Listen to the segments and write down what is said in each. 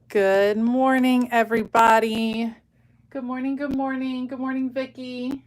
Good morning, everybody. Good morning, good morning, good morning, Vicki.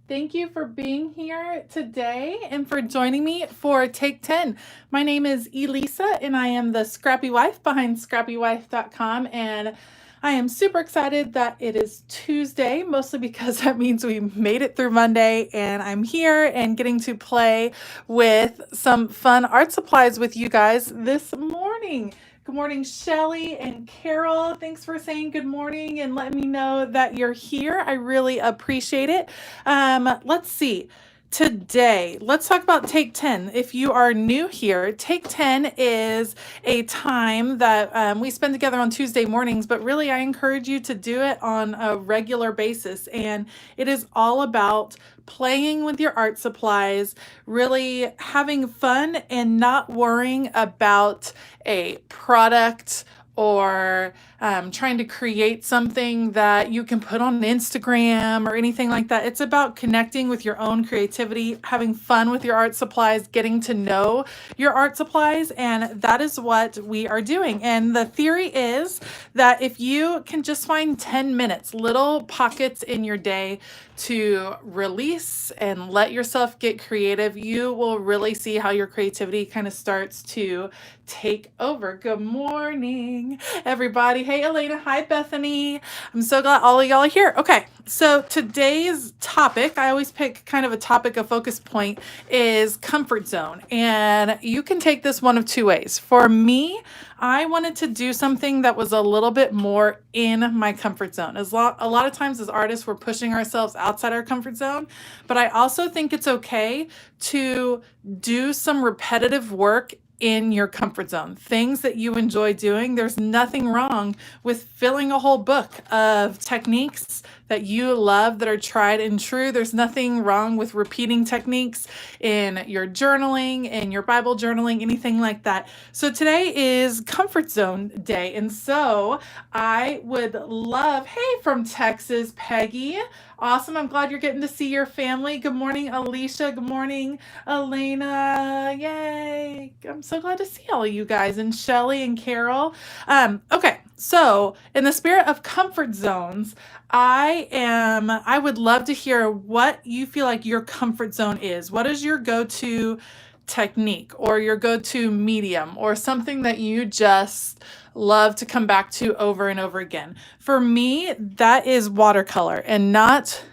Thank you for being here today and for joining me for Take 10. My name is Elisa and I am the Scrappy Wife behind ScrappyWife.com, and I am super excited that it is Tuesday, mostly because that means we made it through Monday and I'm here and getting to play with some fun art supplies with you guys this morning. Good morning, Shelly and Carol. Thanks for saying good morning and letting me know that you're here. I really appreciate it. Let's see. Today, let's talk about Take 10. If you are new here, Take 10 is a time that we spend together on Tuesday mornings, but really I encourage you to do it on a regular basis. And it is all about playing with your art supplies, really having fun and not worrying about a product or trying to create something that you can put on Instagram or anything like that. It's about connecting with your own creativity, having fun with your art supplies, getting to know your art supplies, and that is what we are doing. And the theory is that if you can just find 10 minutes, little pockets in your day to release and let yourself get creative, you will really see how your creativity kind of starts to take over. Good morning, everybody. Hey, Elena. Hi, Bethany. I'm so glad all of y'all are here. Okay, so today's topic, I always pick kind of a topic, a focus point, is comfort zone. And you can take this one of two ways. For me, I wanted to do something that was a little bit more in my comfort zone. A lot of times as artists, we're pushing ourselves outside our comfort zone, but I also think it's okay to do some repetitive work in your comfort zone, things that you enjoy doing. There's nothing wrong with filling a whole book of techniques that you love that are tried and true. There's nothing wrong with repeating techniques in your journaling, in your Bible journaling, anything like that. So today is comfort zone day. And so I would love, hey, from Texas, Peggy. Awesome. I'm glad you're getting to see your family. Good morning, Alicia. Good morning, Elena. Yay. I'm so glad to see all of you guys, and Shelly and Carol. Okay, so in the spirit of comfort zones, I would love to hear what you feel like your comfort zone is. What is your go-to technique or your go-to medium or something that you just love to come back to over and over again? For me, that is watercolor, and not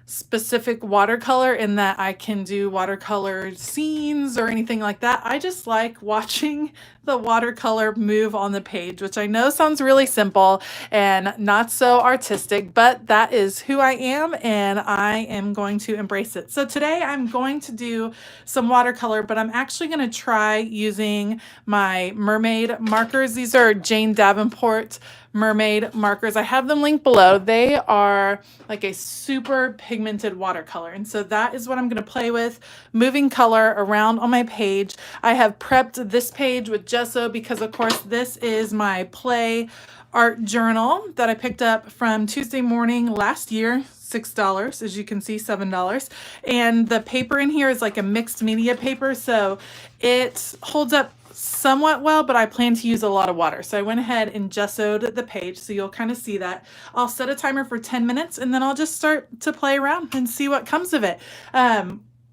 specific watercolor in that I can do watercolor scenes or anything like that. I just like watching the watercolor move on the page, which I know sounds really simple and not so artistic, but that is who I am and I am going to embrace it. So today I'm going to do some watercolor, but I'm actually going to try using my mermaid markers. These are Jane Davenport mermaid markers. I have them linked below. They are like a super pigmented watercolor. And so that is what I'm going to play with, moving color around on my page. I have prepped this page with gesso because, of course, this is my play art journal that I picked up from Tuesday Morning last year. $6, as you can see, $7. And the paper in here is like a mixed media paper, so it holds up somewhat well, but I plan to use a lot of water. So I went ahead and gessoed the page, so you'll kind of see that. I'll set a timer for 10 minutes and then I'll just start to play around and see what comes of it.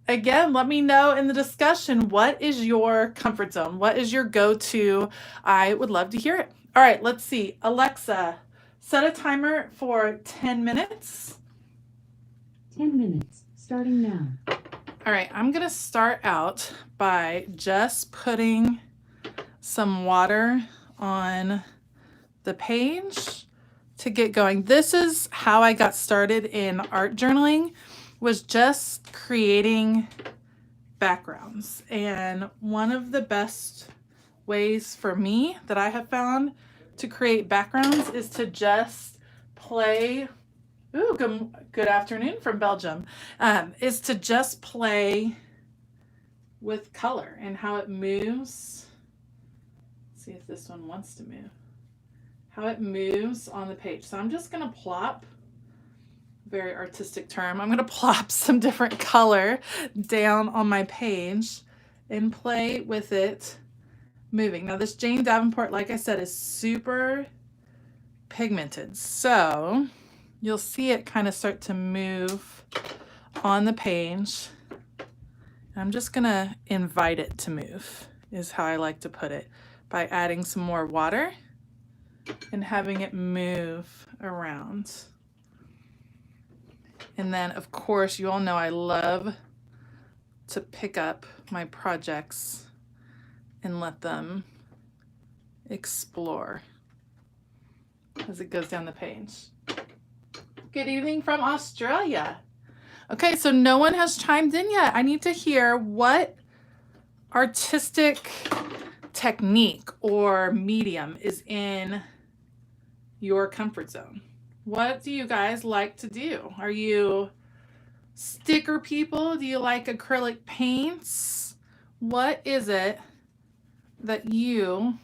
Again, let me know in the discussion, what is your comfort zone? What is your go-to? I would love to hear it. All right, let's see. Alexa, set a timer for 10 minutes. 10 minutes, starting now. All right, I'm gonna start out by just putting some water on the page to get going. This is how I got started in art journaling, was just creating backgrounds. And one of the best ways for me that I have found to create backgrounds is to just play. Ooh, good afternoon from Belgium. Is to just play with color and how it moves. Let's see if this one wants to move. How it moves on the page. So I'm just going to plop, very artistic term, I'm going to plop some different color down on my page and play with it, moving. Now this Jane Davenport, like I said, is super pigmented. So you'll see it kind of start to move on the page. I'm just gonna invite it to move, is how I like to put it, by adding some more water and having it move around. And then of course, you all know I love to pick up my projects and let them explore as it goes down the page. Good evening from Australia. Okay, so no one has chimed in yet. I need to hear what artistic technique or medium is in your comfort zone. What do you guys like to do? Are you sticker people? Do you like acrylic paints? What is it that you,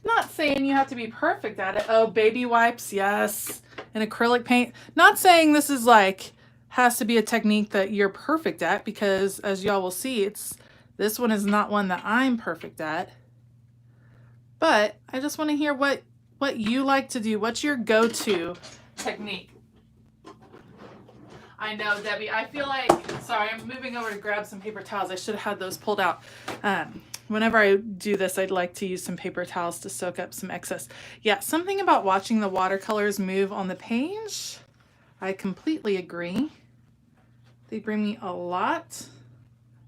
not saying you have to be perfect at it. Oh, baby wipes, yes. And acrylic paint. Not saying this is like, has to be a technique that you're perfect at, because as y'all will see, this one is not one that I'm perfect at. But I just want to hear what you like to do. What's your go-to technique? I know, Debbie. I feel like, sorry, I'm moving over to grab some paper towels. I should have had those pulled out. Whenever I do this, I'd like to use some paper towels to soak up some excess. Yeah, something about watching the watercolors move on the page. I completely agree. They bring me a lot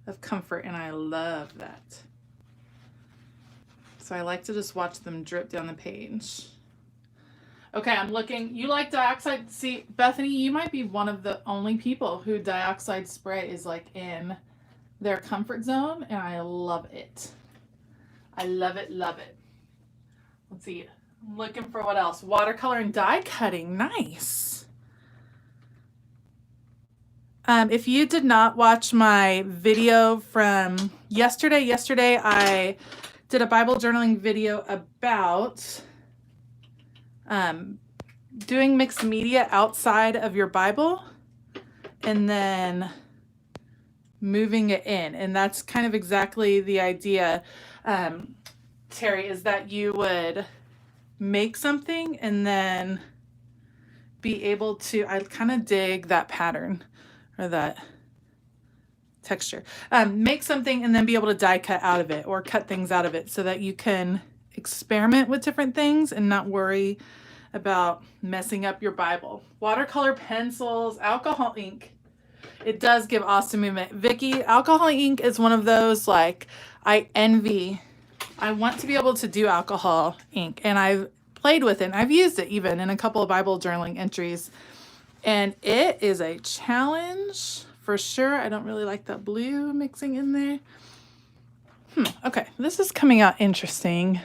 of comfort, and I love that. So I like to just watch them drip down the page. Okay, I'm looking. You like dioxide? See, Bethany, you might be one of the only people who dioxide spray is like in their comfort zone, and I love it. I love it, love it. Let's see. I'm looking for what else. Watercolor and die cutting. Nice. If you did not watch my video from yesterday I did a Bible journaling video about doing mixed media outside of your Bible and then moving it in. And that's kind of exactly the idea, Terry, is that you would make something and then be able to, I kind of dig that pattern or that texture. Make something and then be able to die cut out of it or cut things out of it so that you can experiment with different things and not worry about messing up your Bible. Watercolor pencils, alcohol ink. It does give awesome movement. Vicky, alcohol ink is one of those, like, I envy. I want to be able to do alcohol ink, and I've played with it. And I've used it even in a couple of Bible journaling entries. And it is a challenge for sure. I don't really like that blue mixing in there. Okay, this is coming out interesting.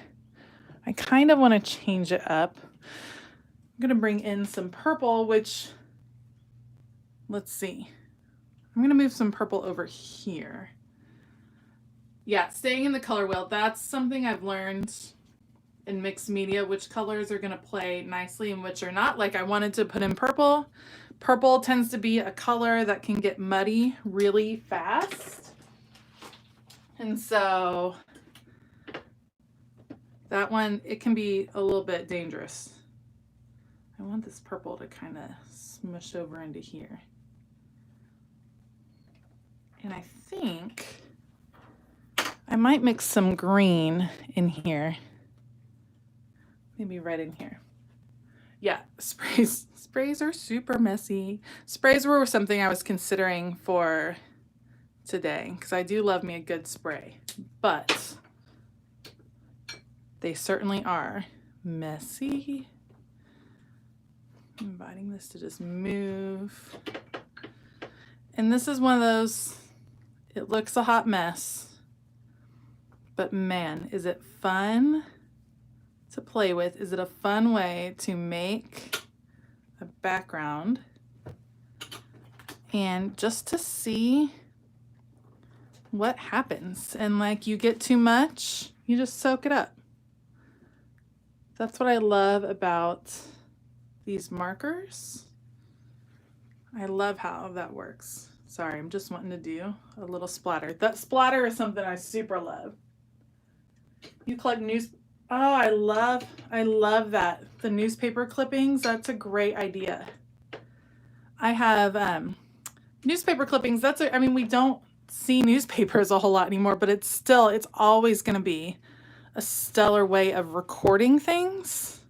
I kind of want to change it up. I'm going to bring in some purple, which, let's see. I'm going to move some purple over here. Yeah, staying in the color wheel. That's something I've learned in mixed media, which colors are going to play nicely and which are not. Like I wanted to put in purple. Purple tends to be a color that can get muddy really fast. And so that one, it can be a little bit dangerous. I want this purple to kind of smush over into here. And I think I might mix some green in here. Maybe right in here. Yeah, sprays are super messy. Sprays were something I was considering for today because I do love me a good spray, but they certainly are messy. I'm inviting this to just move. And this is one of those, it looks a hot mess, but man, is it fun to play with? Is it a fun way to make a background and just to see what happens? And like you get too much, you just soak it up. That's what I love about these markers. I love how that works. Sorry, I'm just wanting to do a little splatter. That splatter is something I super love. You collect oh, I love that. The newspaper clippings, that's a great idea. I have newspaper clippings. I mean, we don't see newspapers a whole lot anymore, but it's always going to be a stellar way of recording things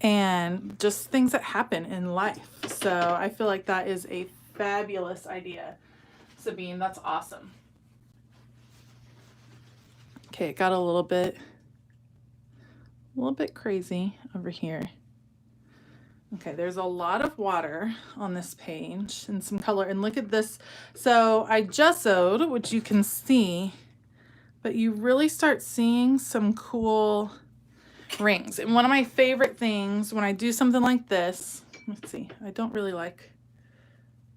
and just things that happen in life. So I feel like that is a fabulous idea, Sabine. That's awesome. Okay, it got a little bit crazy over here. Okay, there's a lot of water on this page and some color. And look at this. So I gessoed, which you can see, but you really start seeing some cool rings. And one of my favorite things when I do something like this, let's see, I don't really like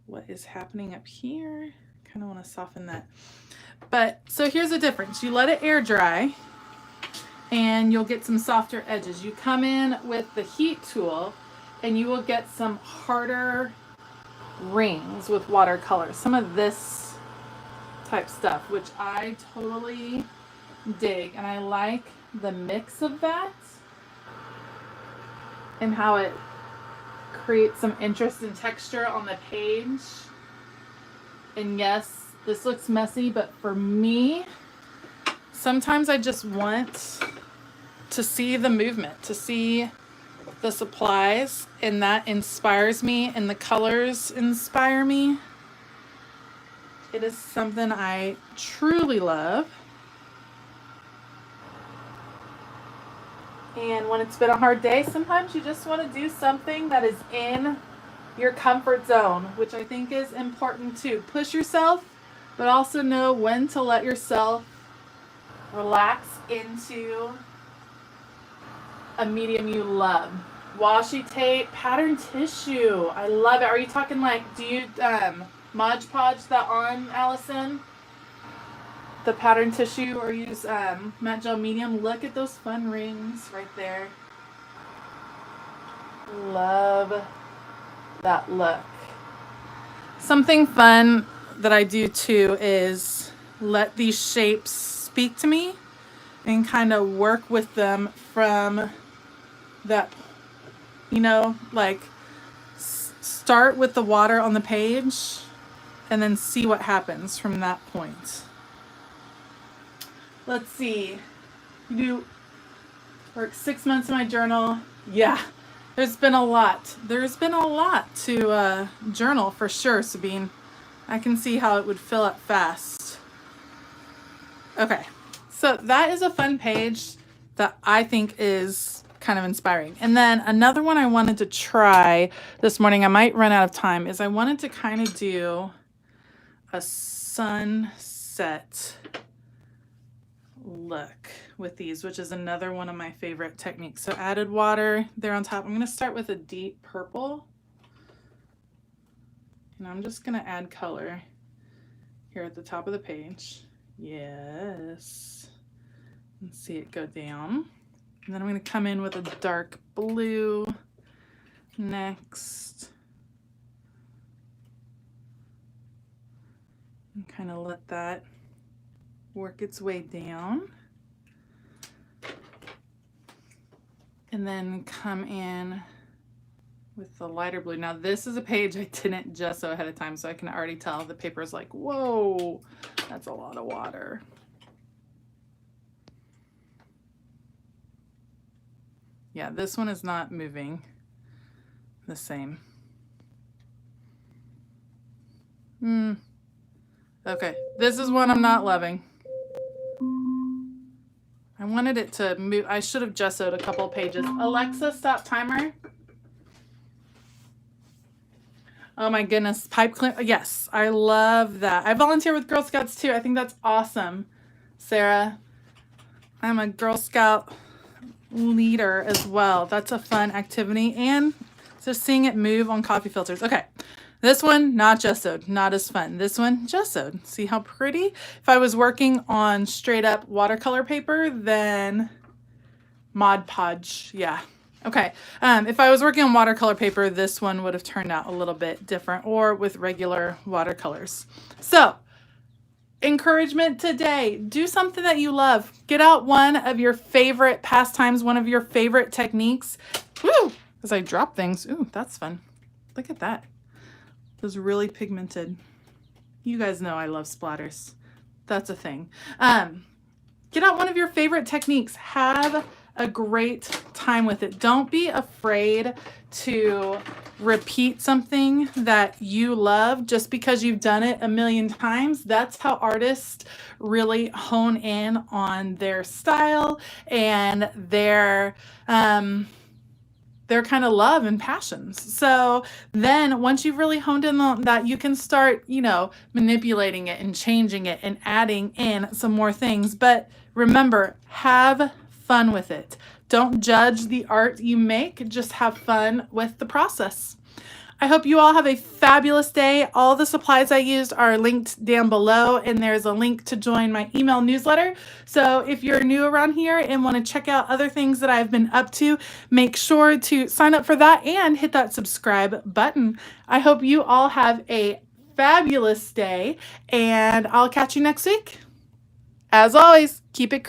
what is happening up here. Kind of want to soften that. But so here's the difference. You let it air dry and you'll get some softer edges. You come in with the heat tool and you will get some harder rings with watercolor. Some of this type stuff, which I totally dig. And I like the mix of that and how it creates some interest and texture on the page. And yes, this looks messy, but for me, sometimes I just want to see the movement, to see the supplies, and that inspires me, and the colors inspire me. It is something I truly love. And when it's been a hard day, sometimes you just want to do something that is in your comfort zone, which I think is important too. Push yourself, but also know when to let yourself relax into a medium you love. Washi tape, pattern tissue. I love it. Are you talking like, do you Mod Podge that on, Allison? The pattern tissue, or use matte gel medium? Look at those fun rings right there. Love that look. Something fun that I do too is let these shapes speak to me and kind of work with them from that, you know, like start with the water on the page and then see what happens from that point. Let's see. You do work 6 months in my journal. Yeah, there's been a lot. There's been a lot to journal for sure, Sabine. I can see how it would fill up fast. Okay, so that is a fun page that I think is kind of inspiring. And then another one I wanted to try this morning, I might run out of time, is I wanted to kind of do a sunset look with these, which is another one of my favorite techniques. So added water there on top. I'm going to start with a deep purple. And I'm just going to add color here at the top of the page. Yes. And see it go down. And then I'm going to come in with a dark blue next. And kind of let that work its way down. And then come in with the lighter blue. Now this is a page I didn't gesso ahead of time, so I can already tell the paper is like, whoa, that's a lot of water. Yeah, this one is not moving the same. Okay, this is one I'm not loving. I wanted it to move. I should have gessoed a couple pages. Alexa, stop timer. Oh my goodness, pipe clean. Yes, I love that. I volunteer with Girl Scouts too. I think that's awesome, Sarah. I'm a Girl Scout leader as well. That's a fun activity, and just seeing it move on coffee filters. Okay, this one not gessoed, not as fun. This one gessoed. See how pretty? If I was working on straight up watercolor paper, then Mod Podge. Yeah. Okay. If I was working on watercolor paper, this one would have turned out a little bit different, or with regular watercolors. So encouragement today. Do something that you love. Get out one of your favorite pastimes, one of your favorite techniques. Woo! As I drop things. Ooh, that's fun. Look at that. It was really pigmented. You guys know I love splatters. That's a thing. Get out one of your favorite techniques. Have a great time with it. Don't be afraid to repeat something that you love just because you've done it a million times. That's how artists really hone in on their style and their kind of love and passions. So then once you've really honed in on that, you can start, manipulating it and changing it and adding in some more things. But remember, have fun with it. Don't judge the art you make, just have fun with the process. I hope you all have a fabulous day. All the supplies I used are linked down below, and there's a link to join my email newsletter. So if you're new around here and want to check out other things that I've been up to, make sure to sign up for that and hit that subscribe button. I hope you all have a fabulous day, and I'll catch you next week. As always, keep it creative.